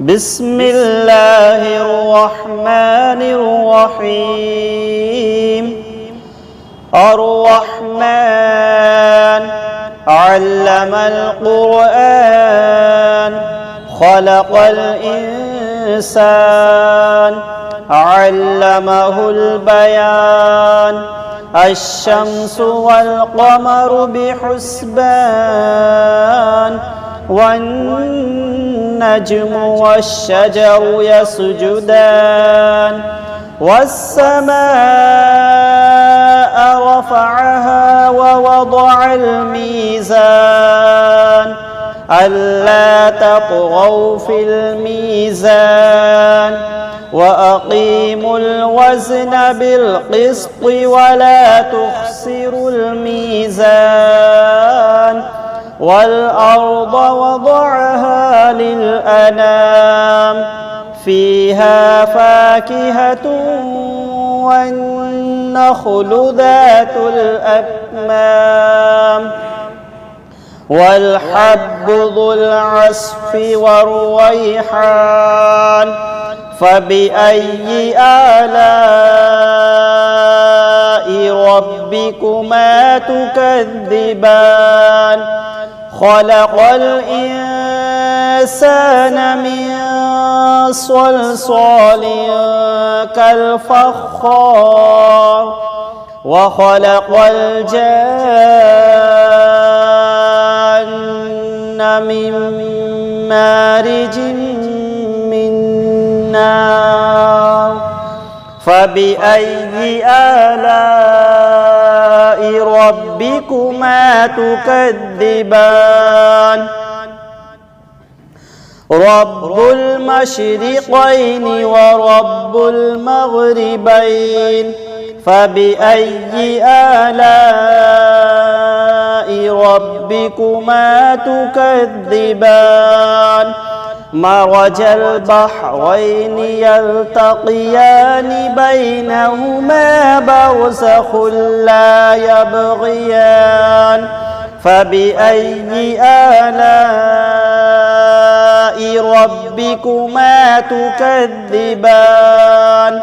بسم الله الرحمن الرحيم. الرحمن علم القرآن خلق الإنسان علمه البيان. الشمس والقمر بحسبان والنجم والشجر يسجدان. والسماء رفعها ووضع الميزان ألا تطغوا في الميزان وأقيموا الوزن بالقسط ولا تخسروا الميزان. والأرض وضعها للأنام فيها فاكهة والنخل ذات الأكمام والحب ذو العصف والريحان. فبأي آلاء ربكما تكذبان؟ خلق الإنسان من صلصال كالفخار وخلق الجان من مارج من نار. فبأي آلاء ربكما تكذبان؟ رب المشرقين ورب المغربين. فبأي آلاء ربكما تكذبان؟ مرج البحرين يلتقيان بينهما برزخ لا يبغيان. فبأي آلاء ربكما تكذبان؟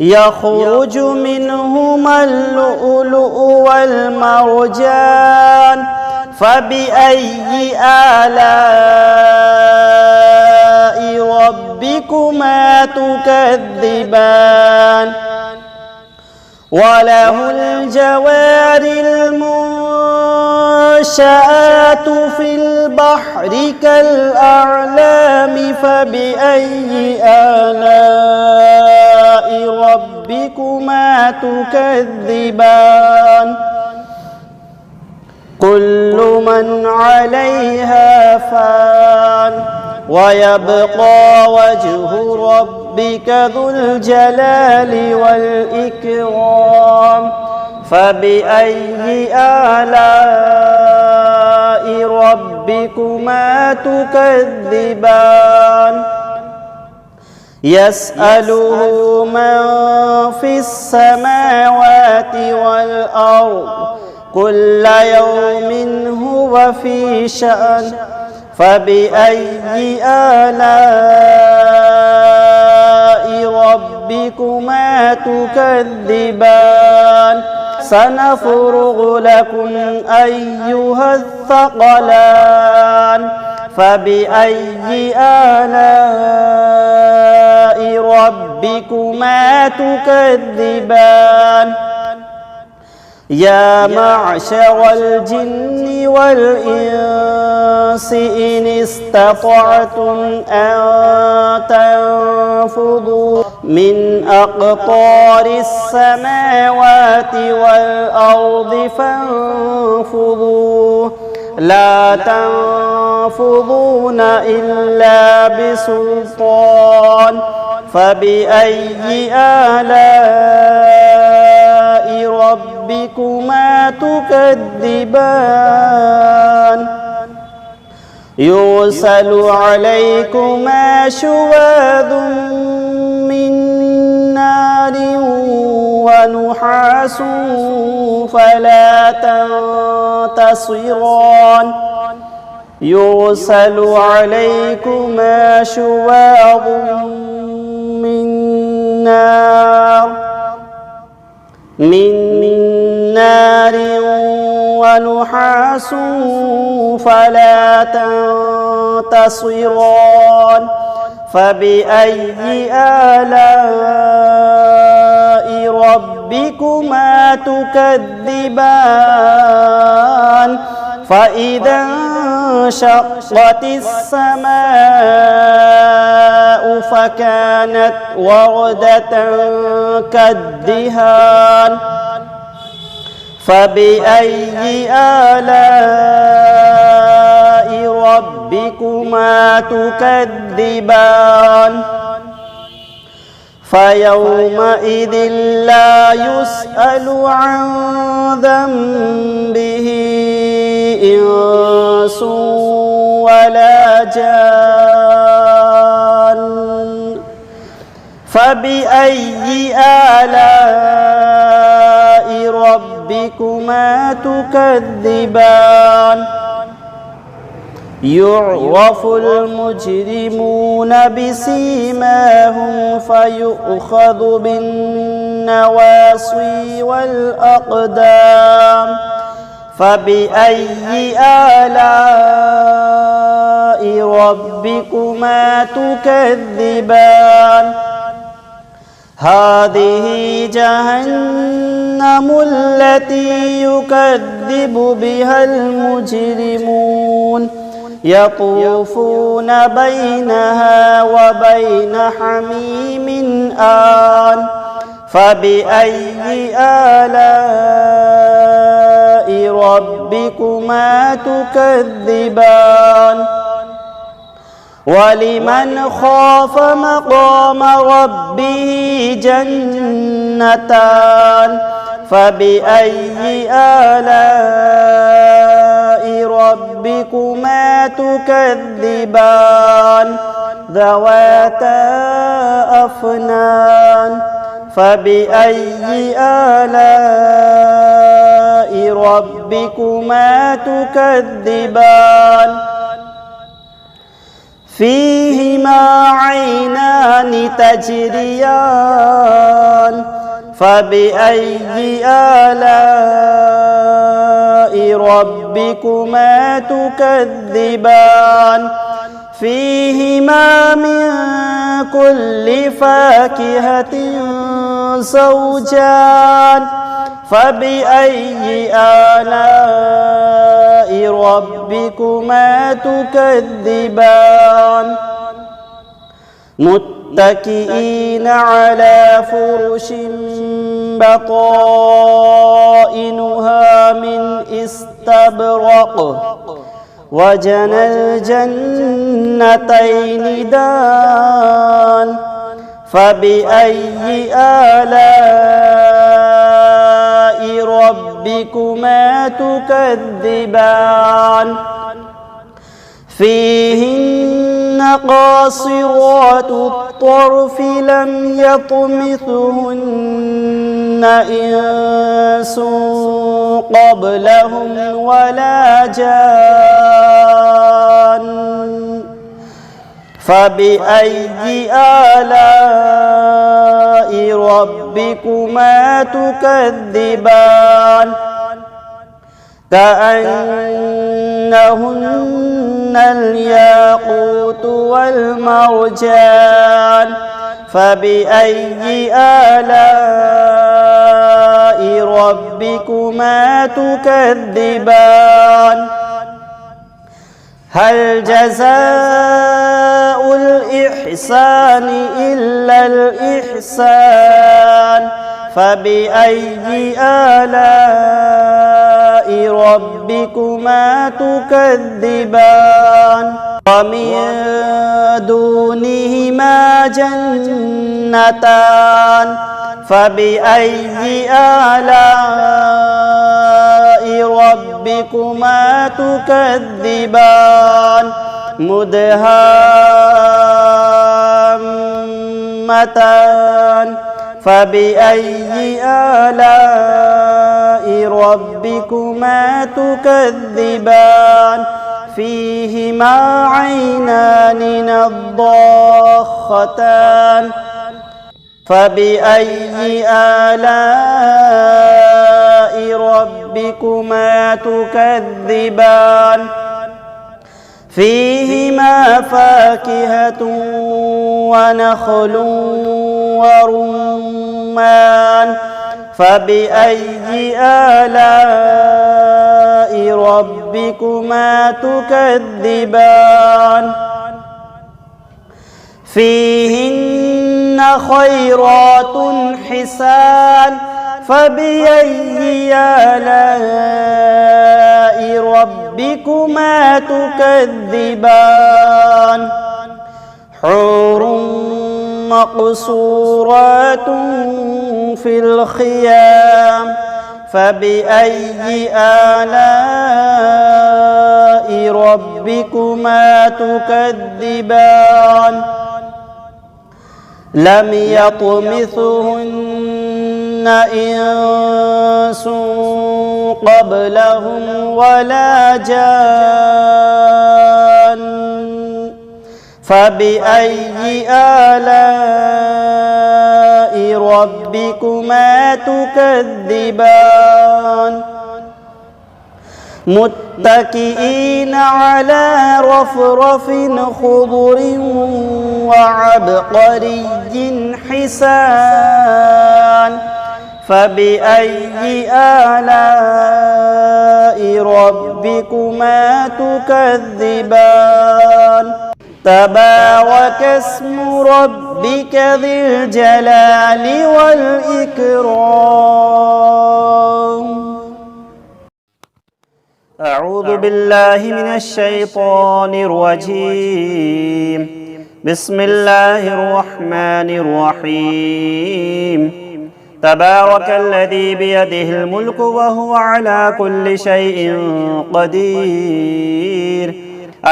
يخرج منهما اللؤلؤ والمرجان. فبأي آلاء ربكما تكذبان؟ وله الجوار المنشآت في البحر كالأعلام. فبأي آلاء ربكما تكذبان؟ كل من عليها فان ويبقى وجه ربك ذو الجلال والإكرام. فبأي آلاء ربكما تكذبان؟ يسأله من في السماوات والأرض كل يوم هو في شأن. فبأي آلاء ربكما تكذبان؟ سنفرغ لكم أيها الثقلان. فبأي آلاء ربكما تكذبان؟ يا معشر الجن والإنس إن استطعتم أن تنفذوا من أقطار السماوات والأرض فانفذوا لا تنفذون إلا بسلطان. فبأي آلاء ربكما تكذبان؟ يرسل عليكما شواظ من نار ونحاس فلا تنتصران. يرسل عليكما شواظ من نار ونحاس فلا تنتصران فبأي آلاء ربكما تكذبان فإذا انشقت السماء فكانت وردة كالدهان فبأي آلاء ربكما تكذبان فيومئذ لا يسأل عن ذنبه إنس ولا جان فبأي آلاء ربكما تكذبان يعرف المجرمون بسيماهم فيؤخذ بالنواصي والأقدام فبأي آلاء ربكما تكذبان هذه جهنم التي يكذب بها المجرمون يطوفون بينها وبين حميم آن فبأي آلاء ربكما تكذبان ولمن خاف مقام ربه جنتان فبأي آلاء ربكما تكذبان ذواتا أفنان فبأي آلاء ربكما تكذبان فيهما عينان تجريان فبأي آلاء ربكما تكذبان فيهما من كل فاكهة زوجان فبأي آلاء ربكما تكذبان متكئين على فرش بطائنها من استبرق وجنى الجنتين دان فبأي آلاء ربكما تكذبان فيهن قاصرات الطرف لم يطمثهن إنس قبلهم ولا جان فبأي آلاء ربكما تكذبان كأنهن الياقوت والمرجان فبأي آلاء ربكما تكذبان هل جزاء الإحسان إلا الإحسان فبأي آلاء ربكما تكذبان ومن دونهما جنتان فبأي آلاء ربكما تكذبان مدهامتان فبأي آلاء ربكما تكذبان فيهما عينان نضاختان فبأي آلاء ربكما تكذبان فيهما فاكهة ونخل ورمان فبأي آلاء ربكما تكذبان فيهن خيرات حسان فبأي آلاء ربكما تكذبان حور مقصورات في الخيام فبأي آلاء ربكما تكذبان لم يطمثهن إنس قبلهم ولا جان فبأي آلاء ربكما تكذبان متكئين على رفرف خضر وعبقري حسان فبأي آلاء ربكما تكذبان تبارك اسم ربك ذي الجلال والإكرام أعوذ بالله من الشيطان الرجيم بسم الله الرحمن الرحيم تبارك الذي بيده الملك وهو على كل شيء قدير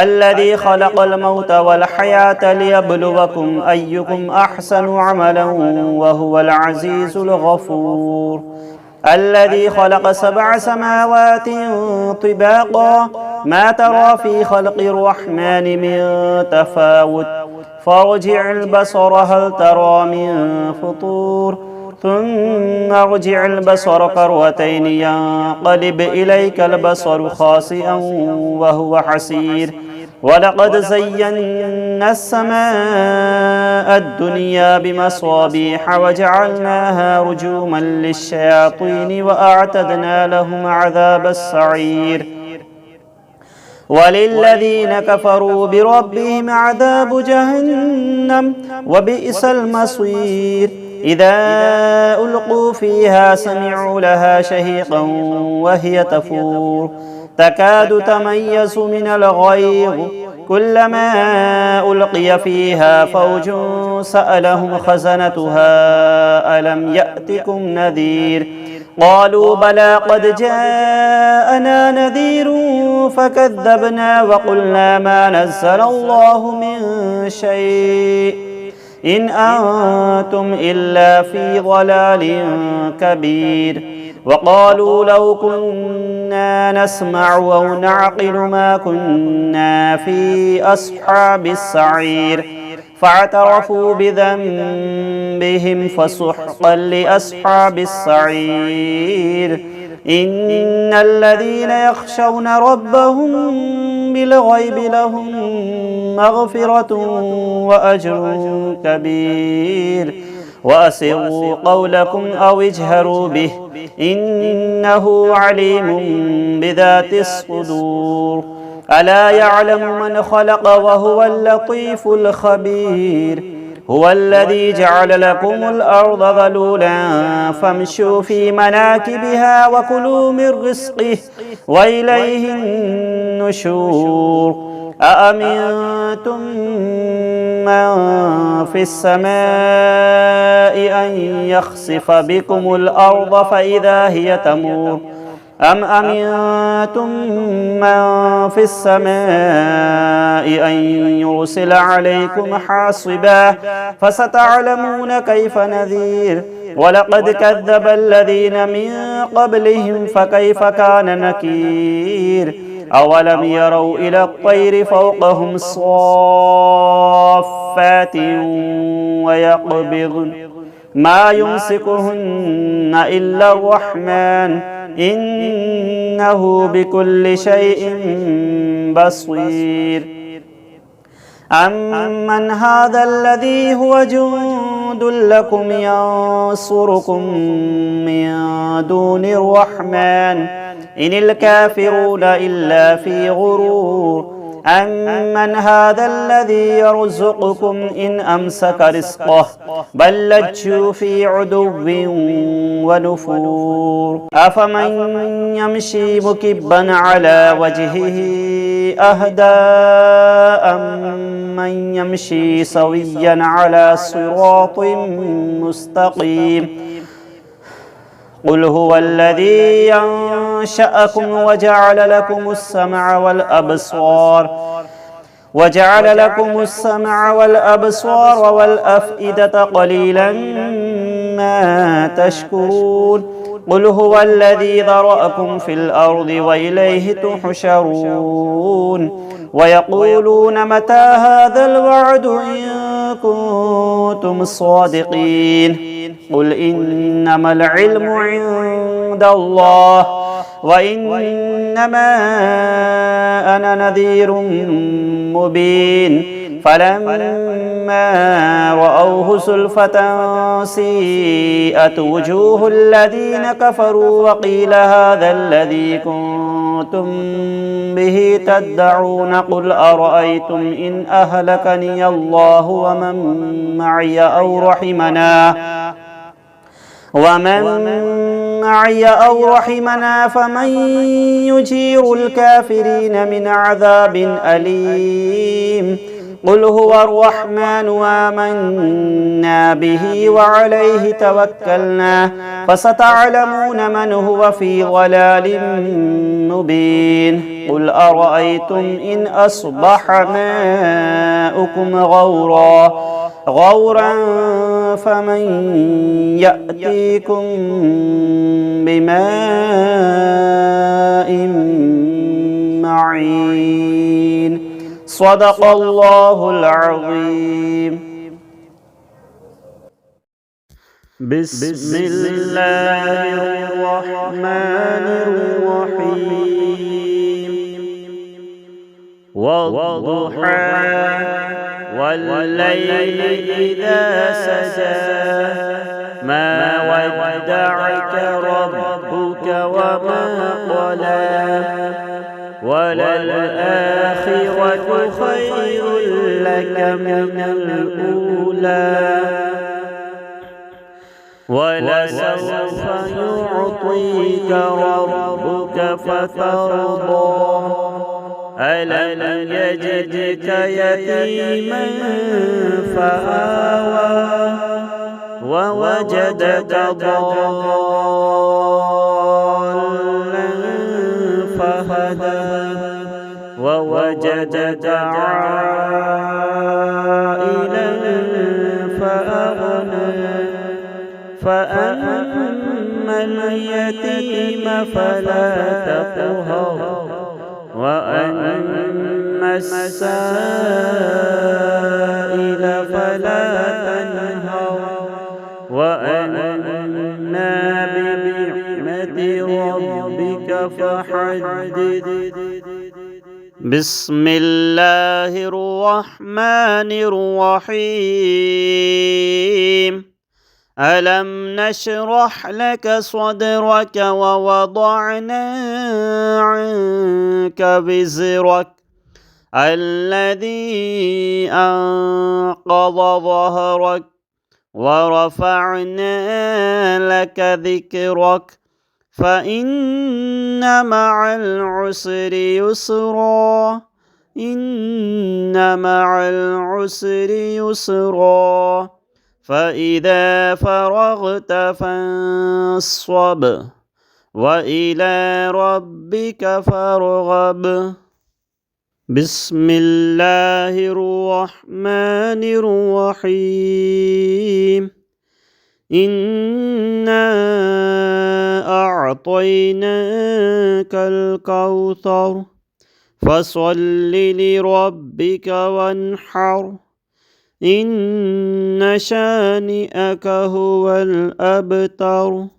الذي خلق الموت والحياة ليبلوكم أيكم أحسن عملا وهو العزيز الغفور الذي خلق 7 سماوات طباقا ما ترى في خلق الرحمن من تفاوت فارجع البصر هل ترى من فطور ثم ارجع البصر كرتين ينقلب إليك البصر خاسئا وهو حسير ولقد زينا السماء الدنيا بمصابيح وجعلناها رجوما للشياطين وأعتدنا لهم عذاب السعير وللذين كفروا بربهم عذاب جهنم وبئس المصير إذا ألقوا فيها سمعوا لها شهيقا وهي تفور تكاد تميز من الغيظ كلما ألقي فيها فوج سألهم خزنتها ألم يأتكم نذير قالوا بلى قد جاءنا نذير فكذبنا وقلنا ما نزل الله من شيء إن أنتم إلا في ضلال كبير وقالوا لو كنا نسمع أو نعقل ما كنا في أصحاب السعير فاعترفوا بذنبهم فسحقا لأصحاب السعير إن الذين يخشون ربهم بالغيب لهم مغفرة وأجر كبير وأسروا قولكم أو اجهروا به إنه عليم بذات الصدور ألا يعلم من خلق وهو اللطيف الخبير هو الذي جعل لكم الأرض ذلولا فامشوا في مناكبها وكلوا من رزقه وإليه النشور أأمنتم من في السماء أن يخسف بكم الأرض فإذا هي تمور أم أمنتم من في السماء أن يرسل عليكم حاصبا فستعلمون كيف نذير ولقد كذب الذين من قبلهم فكيف كان نكير أولم يروا إلى الطير فوقهم صافات ويقبضن ما يمسكهن إلا الرحمن إنه بكل شيء بصير أمن هذا الذي هو جند لكم ينصركم من دون الرحمن إن الكافرون إلا في غرور أمن هذا الذي يرزقكم إن أمسك رزقه بل لجوا في عدو ونفور أفمن يمشي مكبا على وجهه أهدى أمن يمشي سويا على صراط مستقيم قل هو الذي ينشأكم وجعل لكم السمع والأبصار والأفئدة قليلا ما تشكرون قل هو الذي ذرأكم في الأرض وإليه تحشرون ويقولون متى هذا الوعد إن كنتم صادقين قل إنما العلم عند الله وإنما أنا نذير مبين فلما رأوه زلفة سيئت وجوه الذين كفروا وقيل هذا الذي كنتم به تدعون قل أرأيتم إن أهلكني الله ومن معي أو رحمنا فمن يجير الكافرين من عذاب أليم قل هو الرحمن آمنا به وعليه توكلنا فستعلمون من هو في ضلال مبين قل أرأيتم إن أصبح ماؤكم غورا فمن يأتيكم بماء معين صدق الله العظيم. بسم الله الرحمن الرحيم والضحى والليل إذا سجى ما ودعك ربك وما قلى وللآخرة خير لك من الأولى ولسوف يعطيك ربك فترضى ألم يجدك يتيما فآوى ووجدك ضالا فهدى ووجدك عائلا فأغنى فأما اليتيم فلا تقهر وأما السائل فلا تنهر وأما بنعمة ربك فحدث. بسم الله الرحمن الرحيم ألم نشرح لك صدرك ووضعنا عنك وزرك الذي أنقض ظهرك ورفعنا لك ذكرك فإن مع العسر يسرا إن مع العسر يسرا فإذا فرغت فانصب وإلى ربك فارغب. بسم الله الرحمن الرحيم إنا أعطيناك الكوثر فصل لربك وانحر إن شانئك هو الأبتر.